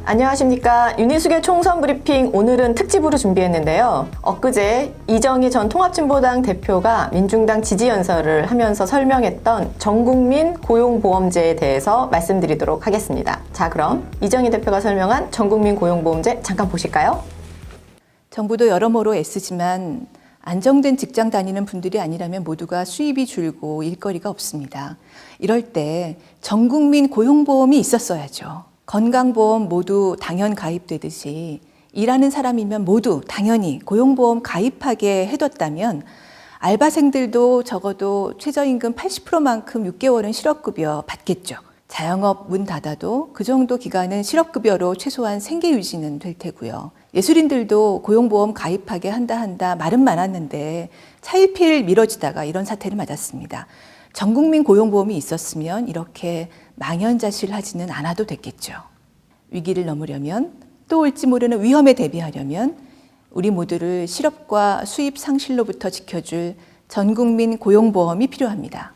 안녕하십니까. 윤희숙의 총선 브리핑 오늘은 특집으로 준비했는데요. 엊그제 이정희 전 통합진보당 대표가 민중당 지지연설을 하면서 설명했던 전국민 고용보험제에 대해서 말씀드리도록 하겠습니다. 자, 그럼 이정희 대표가 설명한 전국민 고용보험제 잠깐 보실까요? 정부도 여러모로 애쓰지만 안정된 직장 다니는 분들이 아니라면 모두가 수입이 줄고 일거리가 없습니다. 이럴 때 전국민 고용보험이 있었어야죠. 건강보험 모두 당연 가입되듯이 일하는 사람이면 모두 당연히 고용보험 가입하게 해뒀다면 알바생들도 적어도 최저임금 80%만큼 6개월은 실업급여 받겠죠. 자영업 문 닫아도 그 정도 기간은 실업급여로 최소한 생계 유지는 될 테고요. 예술인들도 고용보험 가입하게 한다 말은 많았는데 차일피일 미뤄지다가 이런 사태를 맞았습니다. 전국민 고용보험이 있었으면 이렇게 망연자실하지는 않아도 됐겠죠. 위기를 넘으려면 또 올지 모르는 위험에 대비하려면 우리 모두를 실업과 수입 상실로부터 지켜줄 전국민 고용보험이 필요합니다.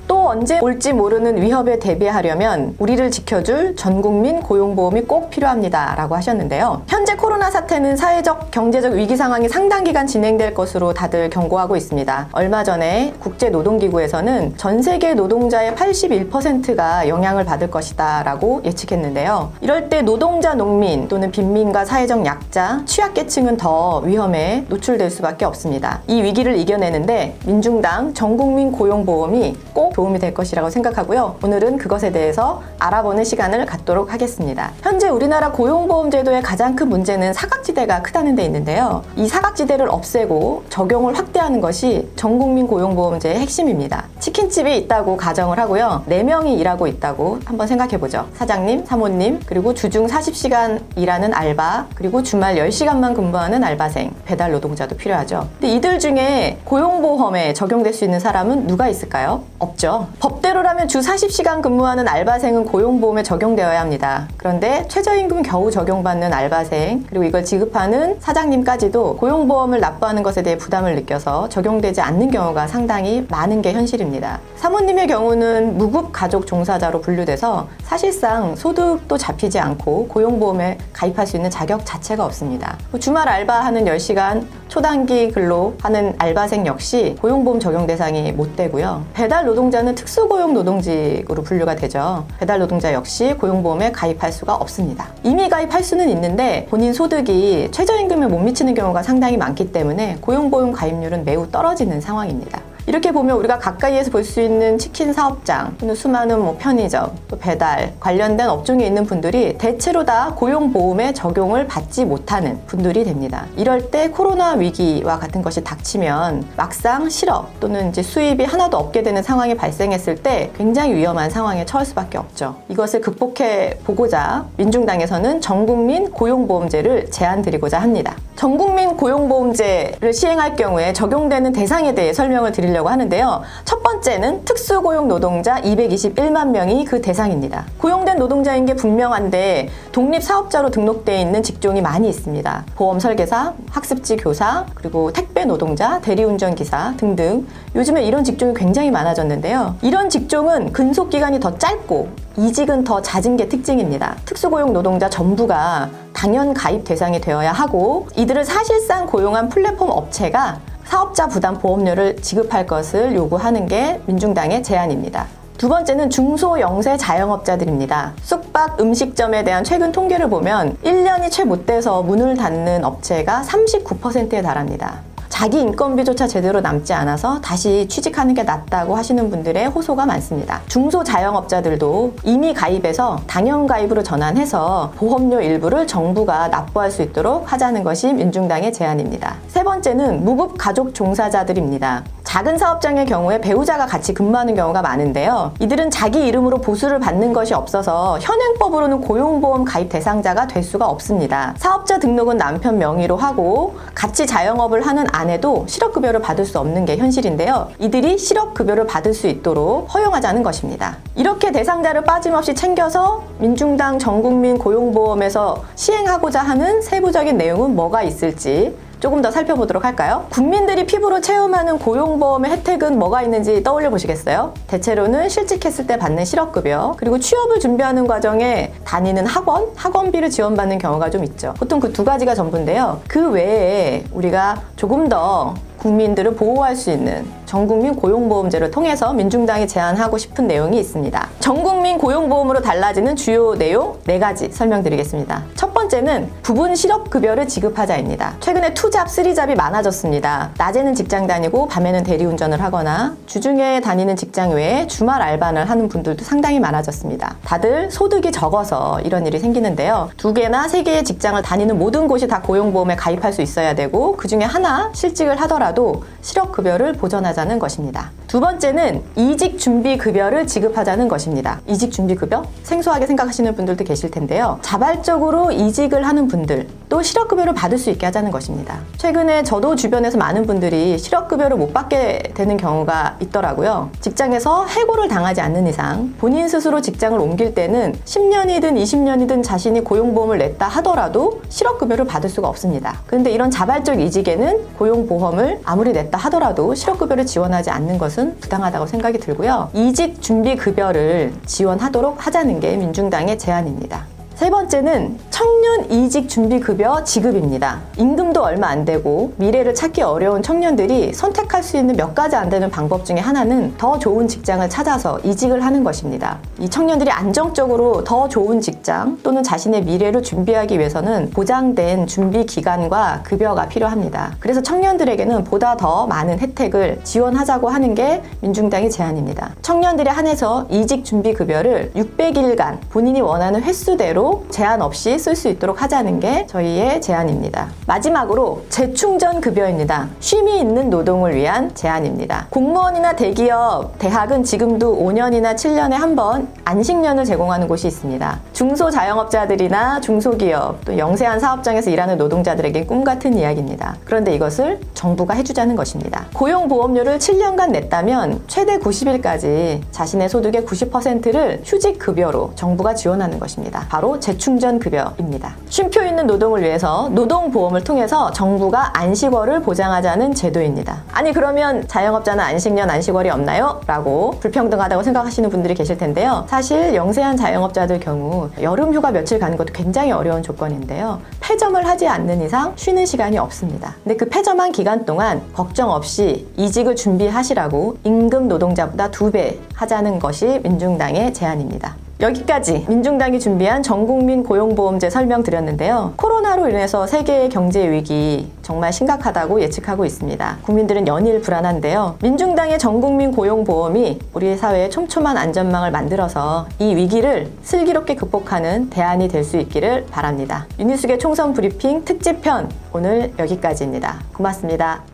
또 언제 올지 모르는 위협에 대비하려면 우리를 지켜줄 전국민 고용보험이 꼭 필요합니다 라고 하셨는데요. 현재 코로나 사태는 사회적, 경제적 위기 상황이 상당 기간 진행될 것으로 다들 경고하고 있습니다. 얼마 전에 국제노동기구에서는 전 세계 노동자의 81%가 영향을 받을 것이다 라고 예측했는데요. 이럴 때 노동자, 농민 또는 빈민과 사회적 약자, 취약계층은 더 위험에 노출될 수밖에 없습니다. 이 위기를 이겨내는데 민중당 전국민 고용보험이 꼭 도움이 될 것이라고 생각하고요. 오늘은 그것에 대해서 알아보는 시간을 갖도록 하겠습니다. 현재 우리나라 고용보험제도의 가장 큰 문제는 사각지대가 크다는 데 있는데요. 이 사각지대를 없애고 적용을 확대하는 것이 전국민 고용보험제의 핵심입니다. 치킨집이 있다고 가정을 하고요. 4명이 일하고 있다고 한번 생각해보죠. 사장님, 사모님, 그리고 주중 40시간 일하는 알바, 그리고 주말 10시간만 근무하는 알바생, 배달 노동자도 필요하죠. 근데 이들 중에 고용보험에 적용될 수 있는 사람은 누가 있을까요? 없죠. 법대로라면 주 40시간 근무하는 알바생은 고용보험에 적용되어야 합니다. 그런데 최저임금 겨우 적용받는 알바생, 그리고 이걸 지급하는 사장님까지도 고용보험을 납부하는 것에 대해 부담을 느껴서 적용되지 않는 경우가 상당히 많은 게 현실입니다. 사모님의 경우는 무급 가족 종사자로 분류돼서 사실상 소득도 잡히지 않고 고용보험에 가입할 수 있는 자격 자체가 없습니다. 주말 알바하는 10시간 초단기 근로하는 알바생 역시 고용보험 적용 대상이 못 되고요. 배달 노동자는 특수고용 노동직으로 분류가 되죠. 배달 노동자 역시 고용보험에 가입할 수가 없습니다. 이미 가입할 수는 있는데 본인 소득이 최저임금에 못 미치는 경우가 상당히 많기 때문에 고용보험 가입률은 매우 떨어지는 상황입니다. 이렇게 보면 우리가 가까이에서 볼 수 있는 치킨 사업장 또는 수많은 편의점, 또 배달 관련된 업종에 있는 분들이 대체로 다 고용보험에 적용을 받지 못하는 분들이 됩니다. 이럴 때 코로나 위기와 같은 것이 닥치면 막상 실업 또는 이제 수입이 하나도 없게 되는 상황이 발생했을 때 굉장히 위험한 상황에 처할 수밖에 없죠. 이것을 극복해 보고자 민중당에서는 전국민 고용보험제를 제안드리고자 합니다. 전국민 고용보험제를 시행할 경우에 적용되는 대상에 대해 설명을 드리려고 하는데요. 첫 번째는 특수고용 노동자 221만 명이 그 대상입니다. 고용된 노동자인 게 분명한데 독립사업자로 등록되어 있는 직종이 많이 있습니다. 보험 설계사, 학습지 교사, 그리고 택배 노동자, 대리운전기사 등등 요즘에 이런 직종이 굉장히 많아졌는데요. 이런 직종은 근속기간이 더 짧고 이직은 더 잦은 게 특징입니다. 특수고용 노동자 전부가 당연 가입 대상이 되어야 하고 이들을 사실상 고용한 플랫폼 업체가 사업자 부담 보험료를 지급할 것을 요구하는 게 민중당의 제안입니다. 두 번째는 중소영세 자영업자들입니다. 숙박, 음식점에 대한 최근 통계를 보면 1년이 채 못 돼서 문을 닫는 업체가 39%에 달합니다. 자기 인건비조차 제대로 남지 않아서 다시 취직하는 게 낫다고 하시는 분들의 호소가 많습니다. 중소자영업자들도 이미 가입해서 당연 가입으로 전환해서 보험료 일부를 정부가 납부할 수 있도록 하자는 것이 민중당의 제안입니다. 세 번째는 무급 가족 종사자들입니다. 작은 사업장의 경우에 배우자가 같이 근무하는 경우가 많은데요. 이들은 자기 이름으로 보수를 받는 것이 없어서 현행법으로는 고용보험 가입 대상자가 될 수가 없습니다. 사업자 등록은 남편 명의로 하고 같이 자영업을 하는 아내도 실업급여를 받을 수 없는 게 현실인데요. 이들이 실업급여를 받을 수 있도록 허용하자는 것입니다. 이렇게 대상자를 빠짐없이 챙겨서 민중당 전국민 고용보험에서 시행하고자 하는 세부적인 내용은 뭐가 있을지 조금 더 살펴보도록 할까요? 국민들이 피부로 체험하는 고용보험의 혜택은 뭐가 있는지 떠올려 보시겠어요? 대체로는 실직했을 때 받는 실업급여, 그리고 취업을 준비하는 과정에 다니는 학원비를 지원받는 경우가 좀 있죠. 보통 그 두 가지가 전부인데요. 그 외에 우리가 조금 더 국민들을 보호할 수 있는 전국민 고용보험제를 통해서 민중당이 제안하고 싶은 내용이 있습니다. 전국민 고용보험으로 달라지는 주요 내용 4가지 설명드리겠습니다. 첫 번째는 부분 실업급여를 지급하자입니다. 최근에 투잡, 쓰리잡이 많아졌습니다. 낮에는 직장 다니고 밤에는 대리운전을 하거나 주중에 다니는 직장 외에 주말 알바를 하는 분들도 상당히 많아졌습니다. 다들 소득이 적어서 이런 일이 생기는데요. 2개나 3개의 직장을 다니는 모든 곳이 다 고용보험에 가입할 수 있어야 되고 그 중에 하나 실직을 하더라도 실업급여를 보전하자는 것입니다. 두 번째는 이직준비급여를 지급하자는 것입니다. 이직준비급여? 생소하게 생각하시는 분들도 계실 텐데요. 자발적으로 이직을 하는 분들 또 실업급여를 받을 수 있게 하자는 것입니다. 최근에 저도 주변에서 많은 분들이 실업급여를 못 받게 되는 경우가 있더라고요. 직장에서 해고를 당하지 않는 이상 본인 스스로 직장을 옮길 때는 10년이든 20년이든 자신이 고용보험을 냈다 하더라도 실업급여를 받을 수가 없습니다. 그런데 이런 자발적 이직에는 고용보험을 아무리 냈다 하더라도 실업급여를 지원하지 않는 것은 부당하다고 생각이 들고요. 이직준비급여를 지원하도록 하자는 게 민중당의 제안입니다. 세 번째는 청년 이직 준비급여 지급입니다. 임금도 얼마 안 되고 미래를 찾기 어려운 청년들이 선택할 수 있는 몇 가지 안 되는 방법 중에 하나는 더 좋은 직장을 찾아서 이직을 하는 것입니다. 이 청년들이 안정적으로 더 좋은 직장 또는 자신의 미래를 준비하기 위해서는 보장된 준비 기간과 급여가 필요합니다. 그래서 청년들에게는 보다 더 많은 혜택을 지원하자고 하는 게 민중당의 제안입니다. 청년들에 한해서 이직 준비급여를 600일간 본인이 원하는 횟수대로 제한 없이 쓸 수 있도록 하자는 게 저희의 제안입니다. 마지막으로 재충전 급여입니다. 쉼이 있는 노동을 위한 제안입니다. 공무원이나 대기업, 대학은 지금도 5년이나 7년에 한 번 안식년을 제공하는 곳이 있습니다. 중소자영업자들이나 중소기업, 또 영세한 사업장에서 일하는 노동자들에게 꿈 같은 이야기입니다. 그런데 이것을 정부가 해주자는 것입니다. 고용보험료를 7년간 냈다면 최대 90일까지 자신의 소득의 90%를 휴직급여로 정부가 지원하는 것입니다. 바로 재충전급여입니다. 쉼표 있는 노동을 위해서 노동보험을 통해서 정부가 안식월을 보장하자는 제도입니다. 아니 그러면 자영업자는 안식년, 안식월이 없나요? 라고 불평등하다고 생각하시는 분들이 계실 텐데요. 사실 영세한 자영업자들 경우 여름휴가 며칠 가는 것도 굉장히 어려운 조건인데요. 폐점을 하지 않는 이상 쉬는 시간이 없습니다. 근데 그 폐점한 기간 동안 걱정 없이 이직을 준비하시라고 임금 노동자보다 2배 하자는 것이 민중당의 제안입니다. 여기까지 민중당이 준비한 전국민 고용보험제 설명드렸는데요. 코로나로 인해서 세계의 경제 위기 정말 심각하다고 예측하고 있습니다. 국민들은 연일 불안한데요. 민중당의 전국민 고용보험이 우리 사회에 촘촘한 안전망을 만들어서 이 위기를 슬기롭게 극복하는 대안이 될 수 있기를 바랍니다. 유니스의 총선 브리핑 특집편 오늘 여기까지입니다. 고맙습니다.